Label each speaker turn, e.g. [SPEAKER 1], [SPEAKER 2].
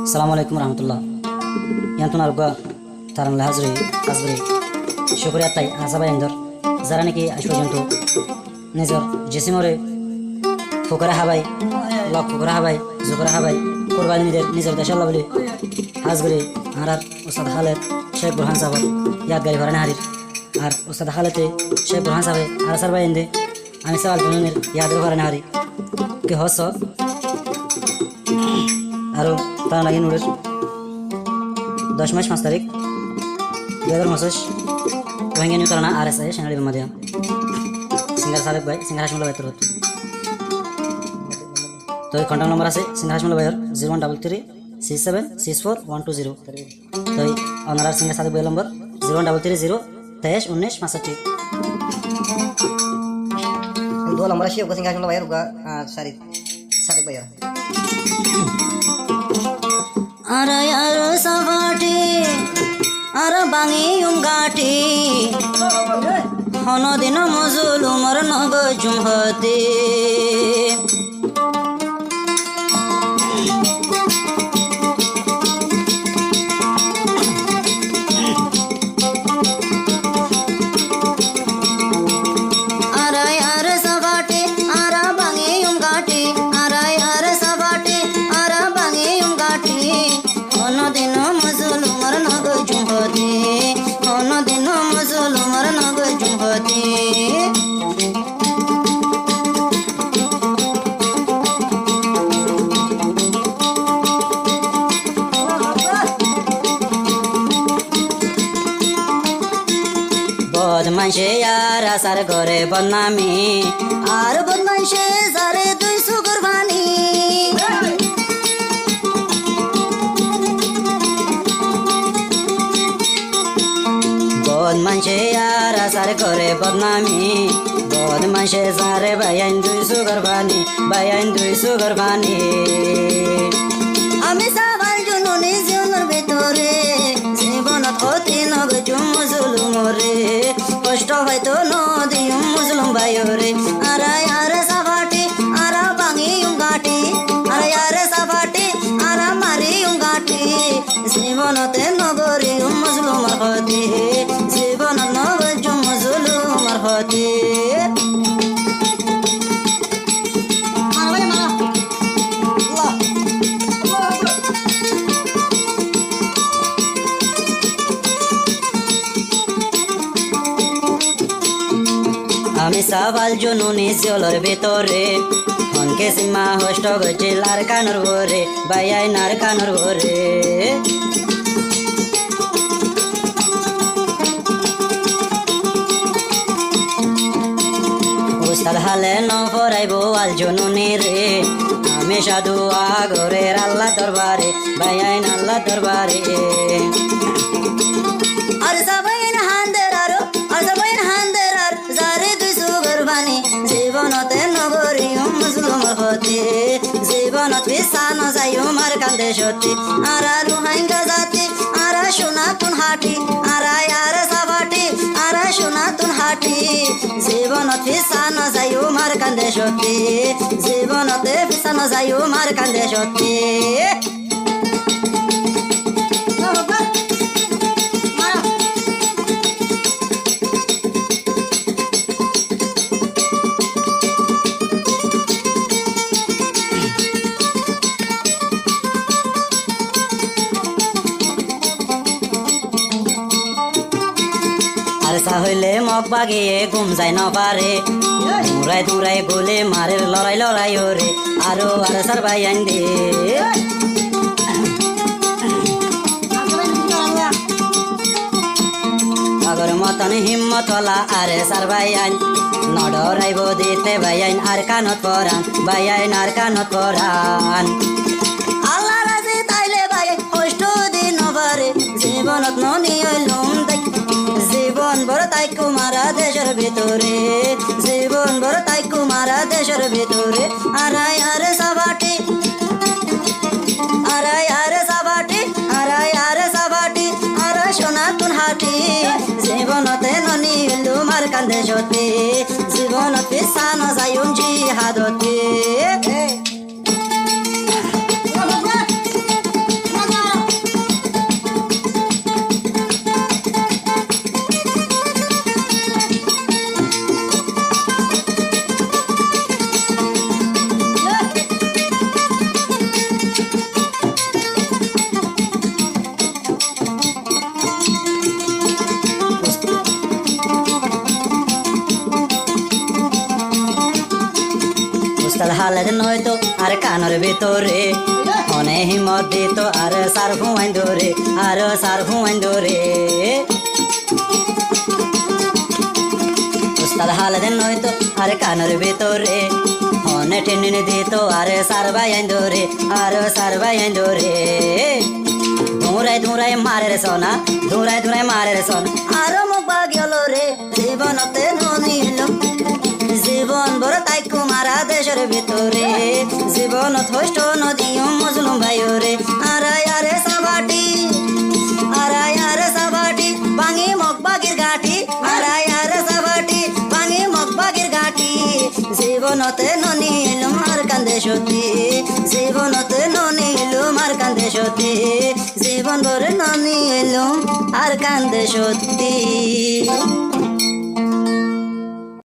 [SPEAKER 1] Assalamualaikum warahmatullah. Yang tunar gua tarang lahazri azri syukriya tai asaba indor যারা নাকি আজ পর্যন্ত নিজের জিসিমরে ফুকরা হাবাই লক ফুকরা হাবাই জুকরা হাবাই কুরবানি নিজের দেশ আল্লাহ বলে হাজ করে আর উস্তাদ খালেদ শেখ বুরহান সাহেব ইয়াদগারি ভরানি হারির আর উস্তাদ খালেতে শেখ বুরহান সাহেব আর সার ভাই ইন্দে আমি সওয়াল জুনুনের ইয়াদগারি ভরানি হারি কি হস আর তার লাগি নুরের 10 মাস 5 তারিখ 2025 Wahingin itu karena RS saya channel di Madya. Singgah sahabat baik, singgah Hashimul Bayar turut. तो कॉन्टैक्ट नंबर আছে সিংহ হাসমুল ভাইয়ের 01337641120 তো অনার সিংহ সাদিক ভাইয়ের নম্বর 03303319565
[SPEAKER 2] दो नंबर আছে সিংহ হাসমুল ভাইয়ের সাদিক ভাইয়ের
[SPEAKER 3] Ara yaro savati Ara bangi umgati Hono dino mozulu marnogo jumhati Ara yaro savati Ara bangi umgati Ara yaro savati Ara bangi umgati Hono dino mozulu marnogo jumhati Hono dino mozulu marnogo jumhati বদমাইশে আর আসার ঘরে বদনামি আর বদমাইশে সারে দুই সুকুরবানি বদমাইশে আর আসার ঘরে বদনামি বদমাইশে সারে বাইন দুই সুকুরবানি বাইন দুই সুকুরবানি আমি সাবাল জুনুনি জীবনের ভিতরে জীবনত ক্ষতি নগজুম মুসলুমরে কষ্ট হয়তো নদিম মুসলুম ভাইরে আরাই আরে সাবাটি আরা বাঙিম গাটি আরাই আরে সাবাটি আরা মারিম গাটি জীবনতে নগরি মুসলুমার ক্ষতি জীবন নগজুম মুসলুমার ক্ষতি আমি সাবাল জুনুনি জলর ভিতরে হনকে সীমা হষ্ট গছে লার কানর ভরে বাইয়াই নার কানর ভরে উস্তাদ হালে ন ফরাইব আল জুনুনি রে আমি সাধু আগরের আল্লাহ দরবারে বাইয়াই আল্লাহ দরবারে আর সবাই হান্দের আরো আর সবাই হান্দের আর জারে দুই সুগরবানি জীবনতে নগরী মুসলুমার হতে জীবনত বিসান যাই মার কান্দে সত্যি আরা রুহাইঙ্গা জাতি আরা সোনাতুন হাটি আরা আর সাবাটি আরা সোনাতুন হাটি জীবনত বিসান যাই মার কান্দে সত্যি জীবনতে বিসান যাই মার কান্দে সত্যি আরসা হইলে মগ বাগিয়ে ঘুম যায় না পারে মুরাই দুরাই গোলে মারের লড়াই লড়াই ওরে আরো আরসার ভাই আইন দে আগর মতন হিম্মত হলা আরে সার ভাই আইন নডরাইব দিতে ভাই আইন আর কানত পরান ভাই আইন আর কানত পরান আল্লাহ রাজি তাইলে ভাই কষ্ট দিন বারে জীবনত ননি হইলুম জীবন বড় তাই কুমারা দেশের ভিতরে জীবন বড় তাই কুমারা দেশের ভিতরে আরাই আরে সাবাটি আরাই আরে সাবাটি আরাই আরে সাবাটি আরা সোনাতুন হাটি জীবনতে ননি লুমার কান্দে সতে জীবনত পিছানো যাই জিহাদতে উস্তাদ হালেদ নয়তো আর কানের ভিতরে মনে হিমত দিত আর সার ঘুমাইন ধরে আর সার ঘুমাইন ধরে উস্তাদ হালেদ নয়তো আর কানের ভিতরে মনে টেনে দিত আর সার বাইন ধরে আর সার বাইন ধরে ধুরাই ধুরাই মারে রে সোনা ধুরাই ধুরাই মারে রে সোনা আর মুখ বাগিল রে জীবনতে ননিল জীবন বড় তাই কুমারা দেশের ভিতরে জীবন থষ্ট নদীয় মজলুম ভাই রে আরে সাবাটি আরে সাবাটি ভাঙি মগ বাগির গাঠি আরে সাবাটি ভাঙি মগ বাগির গাঠি জীবনতে ননিল মার কান্দে সতী জীবনতে ননিল মার কান্দে সতী জীবন ভরে ননিল আর কান্দে সতী